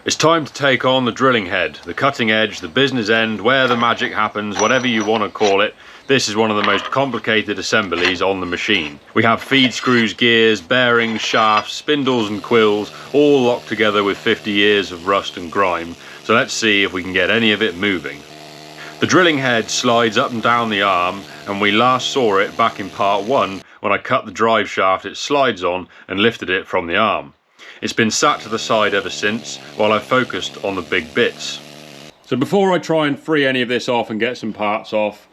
It's time to take on the drilling head, the cutting edge, the business end, where the magic happens, whatever you want to call it. This is one of the most complicated assemblies on the machine. We have feed screws, gears, bearings, shafts, spindles and quills, all locked together with 50 years of rust and grime. So let's see if we can get any of it moving. The drilling head slides up and down the arm, and we last saw it back in part 1 when I cut the drive shaft it slides on and lifted it from the arm. It's been sat to the side ever since while I've focused on the big bits. So before I try and free any of this off and get some parts off,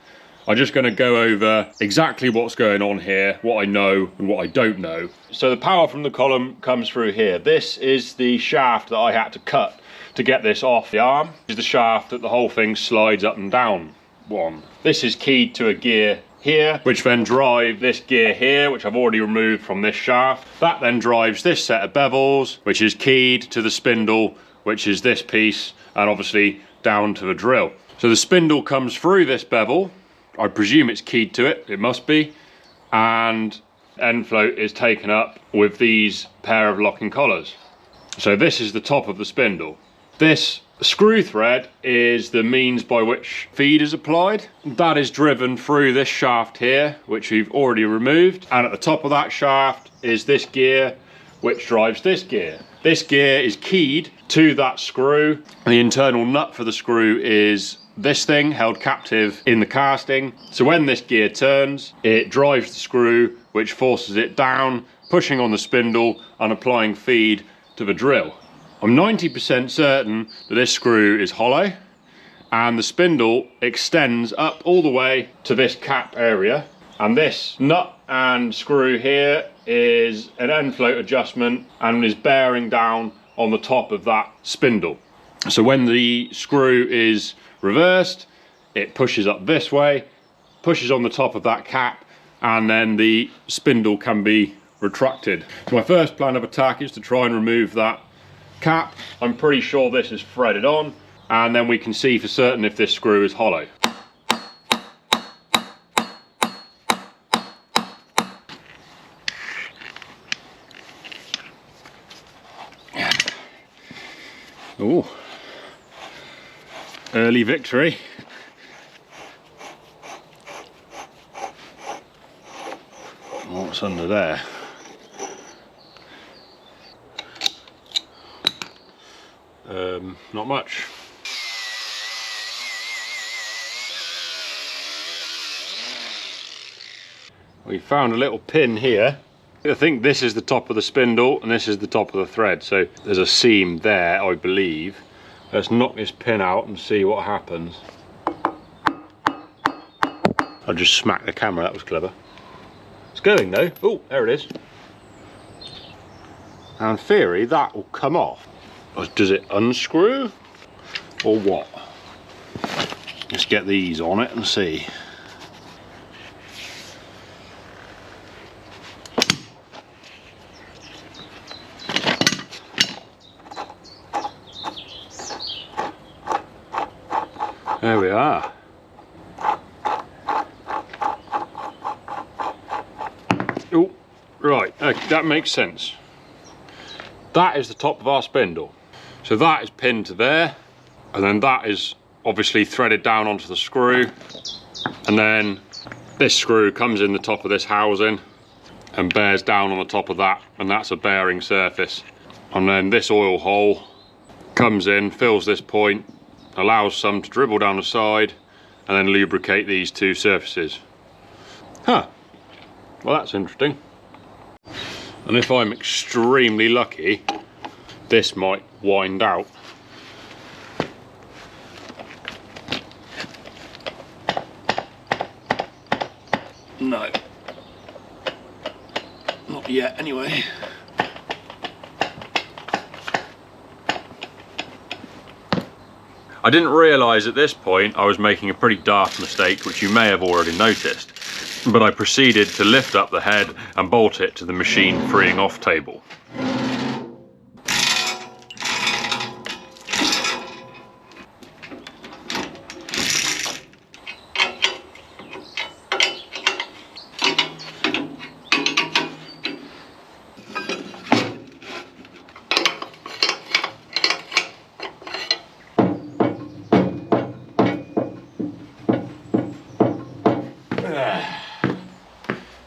I'm just going to go over exactly what's going on here, what I know and what I don't know. So the power from the column comes through here. This is the shaft that I had to cut to get this off the arm. This is the shaft that the whole thing slides up and down on. This is keyed to a gear here, which then drive this gear here, which I've already removed from this shaft. That then drives this set of bevels, which is keyed to the spindle, which is this piece, and obviously down to the drill. So the spindle comes through this bevel. I presume it's keyed to it, it must be, and end float is taken up with these pair of locking collars. So this is the top of the spindle. This screw thread is the means by which feed is applied. That is driven through this shaft here, which we've already removed, and at the top of that shaft is this gear, which drives this gear. This gear is keyed to that screw. The internal nut for the screw is this thing held captive in the casting. So when this gear turns, it drives the screw, which forces it down, pushing on the spindle and applying feed to the drill. I'm 90% certain that this screw is hollow, and the spindle extends up all the way to this cap area, and this nut and screw here is an end float adjustment and is bearing down on the top of that spindle. So when the screw is reversed, it pushes up this way, pushes on the top of that cap, and then the spindle can be retracted. So my first plan of attack is to try and remove that cap. I'm pretty sure this is threaded on, and then we can see for certain if this screw is hollow. Oh, early victory. What's under there? Not much. We found a little pin here. I think this is the top of the spindle and this is the top of the thread, so there's a seam there, I believe. Let's knock this pin out and see what happens. I just smacked the camera, that was clever. It's going though. Oh, there it is. Now in theory that will come off. Or does it unscrew or what? Let's get these on it and see. There we are. Oh, right, okay, that makes sense. That is the top of our spindle. So that is pinned to there, and then that is obviously threaded down onto the screw, and then this screw comes in the top of this housing and bears down on the top of that, and that's a bearing surface. And then this oil hole comes in, fills this point, allows some to dribble down the side, and then lubricate these two surfaces. Huh, well that's interesting. And if I'm extremely lucky, this might wind out. No, not yet anyway. I didn't realise at this point I was making a pretty daft mistake, which you may have already noticed, but I proceeded to lift up the head and bolt it to the machine freeing off table.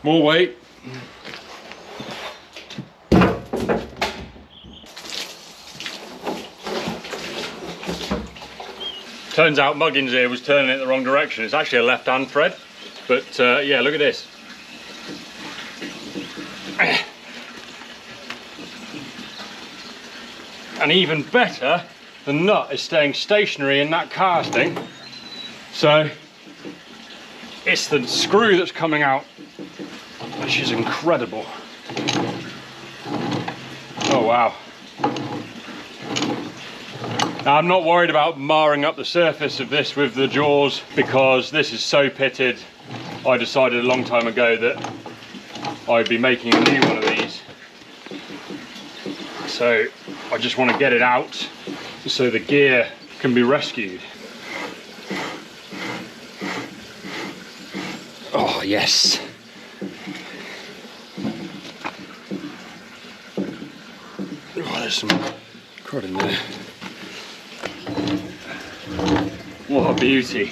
More weight. Turns out Muggins here was turning it the wrong direction. It's actually a left-hand thread, but yeah, look at this. And even better, the nut is staying stationary in that casting. So it's the screw that's coming out, which is incredible. Oh wow. Now I'm not worried about marring up the surface of this with the jaws because this is so pitted. I decided a long time ago that I'd be making a new one of these. So I just want to get it out so the gear can be rescued. Oh yes. Oh, there's some crud in there. What a beauty.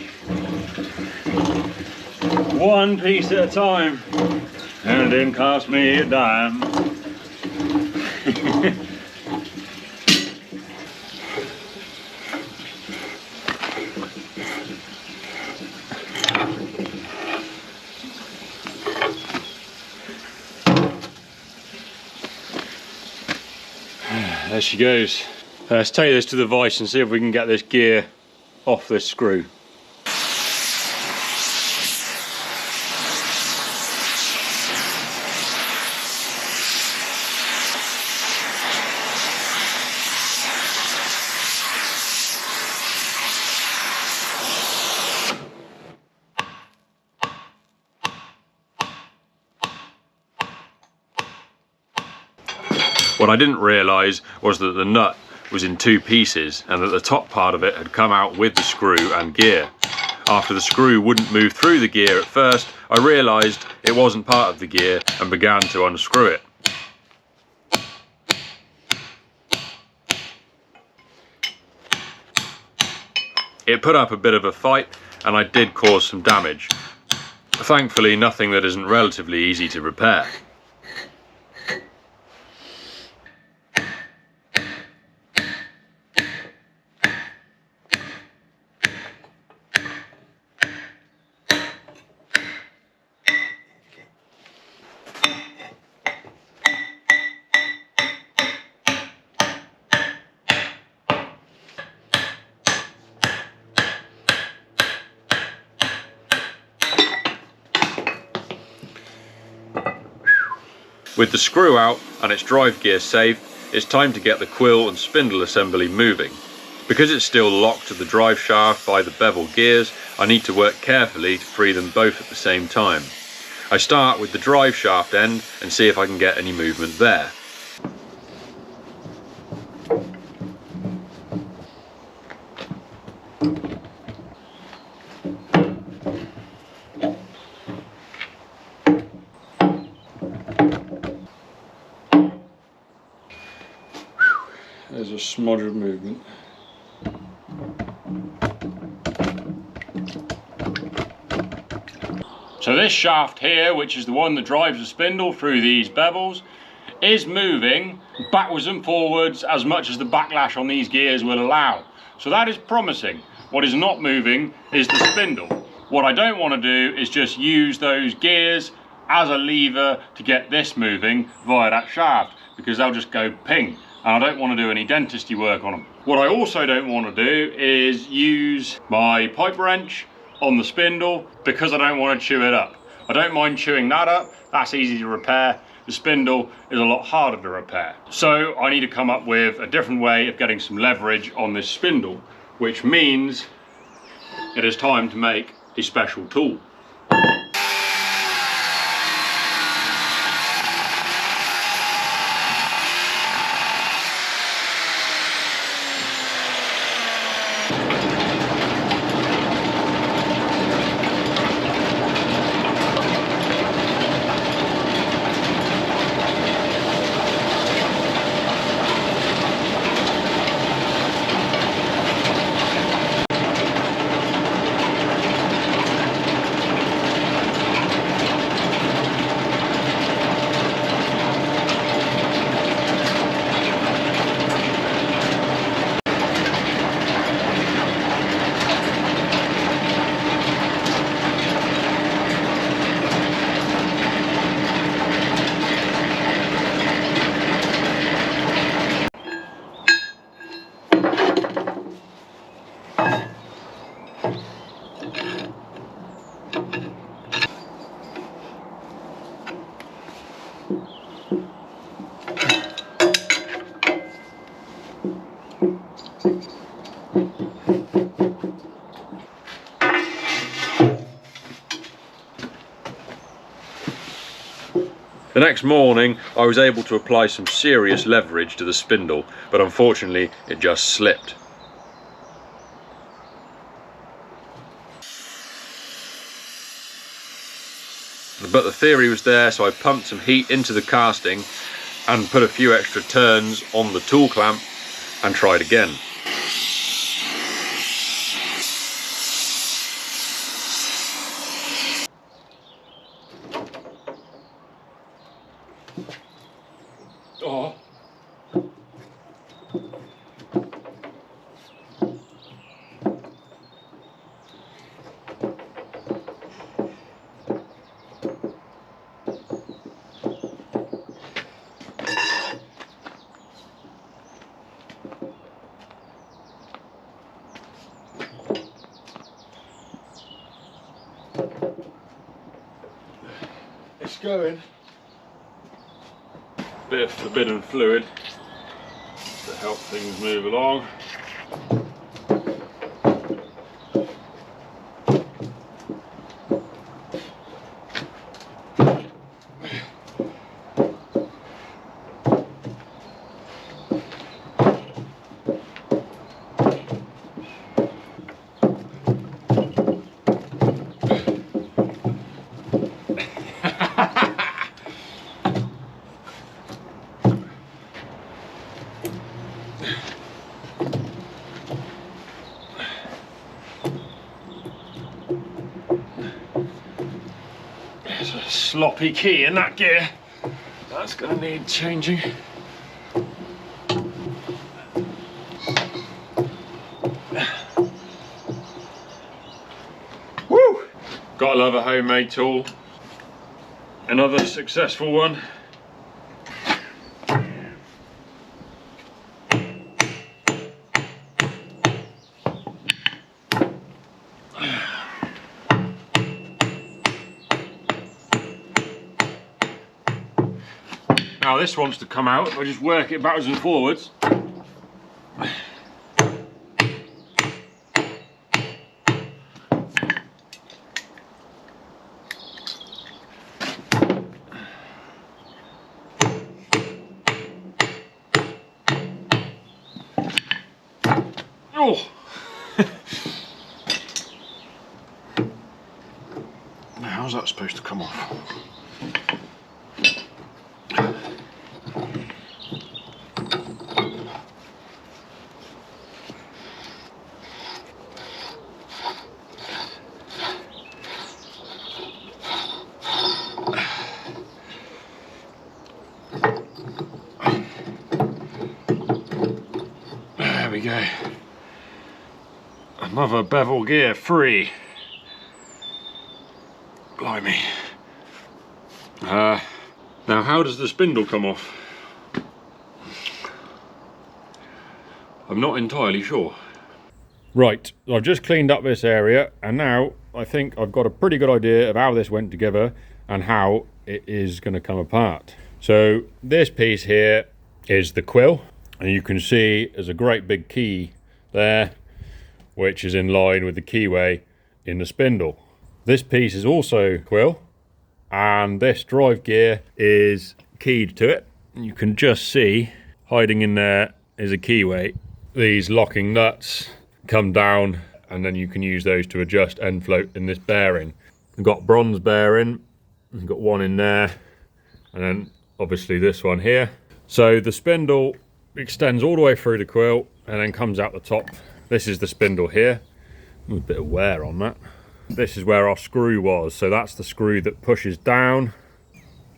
One piece at a time. And it didn't cost me a dime. There she goes. Let's take this to the vise and see if we can get this gear off this screw. What I didn't realise was that the nut was in two pieces and that the top part of it had come out with the screw and gear. After the screw wouldn't move through the gear at first, I realised it wasn't part of the gear and began to unscrew it. It put up a bit of a fight and I did cause some damage. Thankfully nothing that isn't relatively easy to repair. With the screw out and its drive gear safe, it's time to get the quill and spindle assembly moving. Because it's still locked to the drive shaft by the bevel gears, I need to work carefully to free them both at the same time. I start with the drive shaft end and see if I can get any movement there. There's a smudge of movement. So this shaft here, which is the one that drives the spindle through these bevels, is moving backwards and forwards as much as the backlash on these gears will allow. So that is promising. What is not moving is the spindle. What I don't want to do is just use those gears as a lever to get this moving via that shaft, because they'll just go ping. And I don't want to do any dentistry work on them. What I also don't want to do is use my pipe wrench on the spindle because I don't want to chew it up. I don't mind chewing that up, that's easy to repair. The spindle is a lot harder to repair. So I need to come up with a different way of getting some leverage on this spindle, which means it is time to make a special tool. The next morning I was able to apply some serious leverage to the spindle, but unfortunately it just slipped. But the theory was there, so I pumped some heat into the casting and put a few extra turns on the tool clamp and tried again. Oh. It's going. Bit of forbidden fluid to help things move along. There's a sloppy key in that gear. That's going to need changing. Woo! Gotta love a homemade tool. Another successful one. Now this wants to come out, if I just work it backwards and forwards. Oh! Now how's that supposed to come off? There we go. Another bevel gear free. Blimey. Now how does the spindle come off? I'm not entirely sure. Right, I've just cleaned up this area and now I think I've got a pretty good idea of how this went together and how it is going to come apart. So this piece here is the quill, and you can see there's a great big key there which is in line with the keyway in the spindle. This piece is also quill, and this drive gear is keyed to it. You can just see hiding in there is a keyway. These locking nuts come down and then you can use those to adjust end float in this bearing. We've got bronze bearing, we've got one in there, and then obviously this one here. So the spindle extends all the way through the quill and then comes out the top. This is the spindle here. A bit of wear on that. This is where our screw was, so that's the screw that pushes down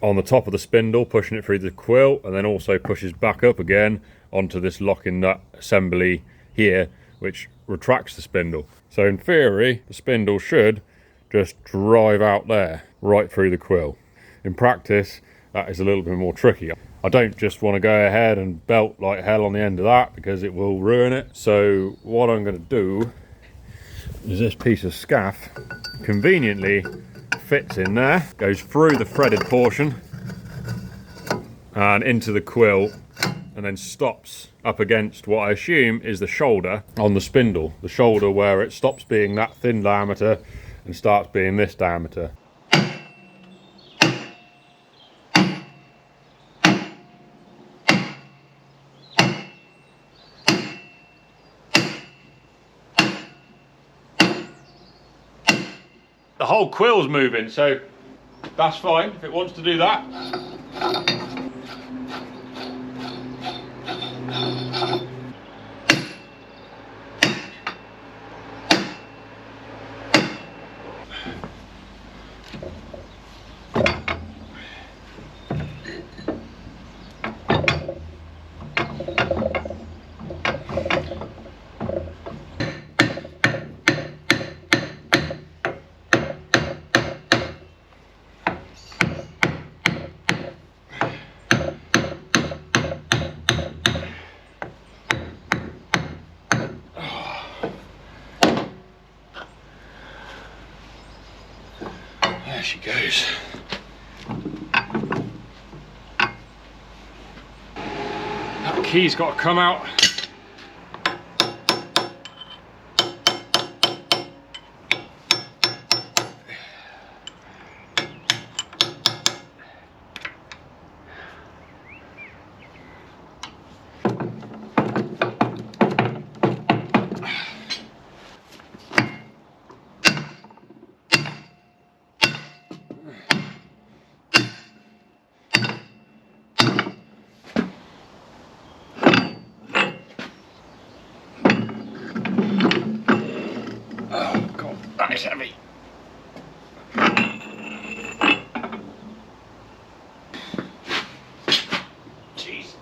on the top of the spindle, pushing it through the quill, and then also pushes back up again onto this locking nut assembly here, which retracts the spindle. So in theory, the spindle should just drive out there, right through the quill. In practice, that is a little bit more tricky. I don't just want to go ahead and belt like hell on the end of that because it will ruin it. So what I'm going to do is this piece of scaff conveniently fits in there, goes through the threaded portion and into the quill, and then stops up against what I assume is the shoulder on the spindle. The shoulder where it stops being that thin diameter and starts being this diameter. The whole quill's moving, so that's fine if it wants to do that. There she goes. That key's got to come out. That is heavy. Jeez.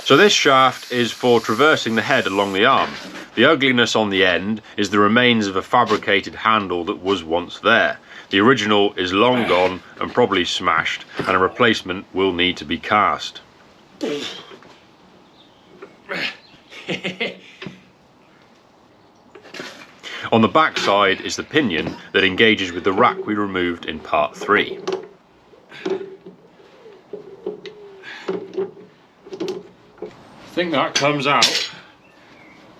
So this shaft is for traversing the head along the arm. The ugliness on the end is the remains of a fabricated handle that was once there. The original is long gone and probably smashed, and a replacement will need to be cast. On the back side is the pinion that engages with the rack we removed in part 3. I think that comes out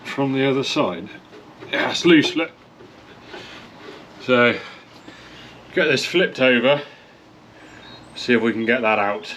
from the other side. Yeah, it's loose, look. So, get this flipped over, see if we can get that out.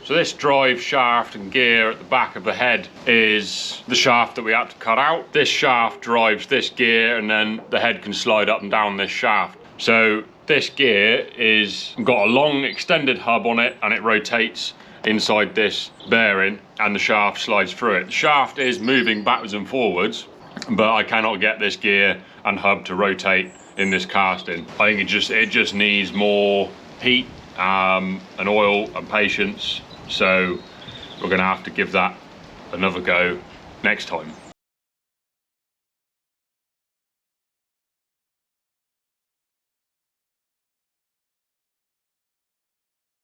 So this drive shaft and gear at the back of the head is the shaft that we had to cut out. This shaft drives this gear, and then the head can slide up and down this shaft. So this gear is got a long extended hub on it, and it rotates inside this bearing, and the shaft slides through it. The shaft is moving backwards and forwards, but I cannot get this gear and hub to rotate in this casting. I think it just needs more heat and oil and patience. So we're going to have to give that another go next time.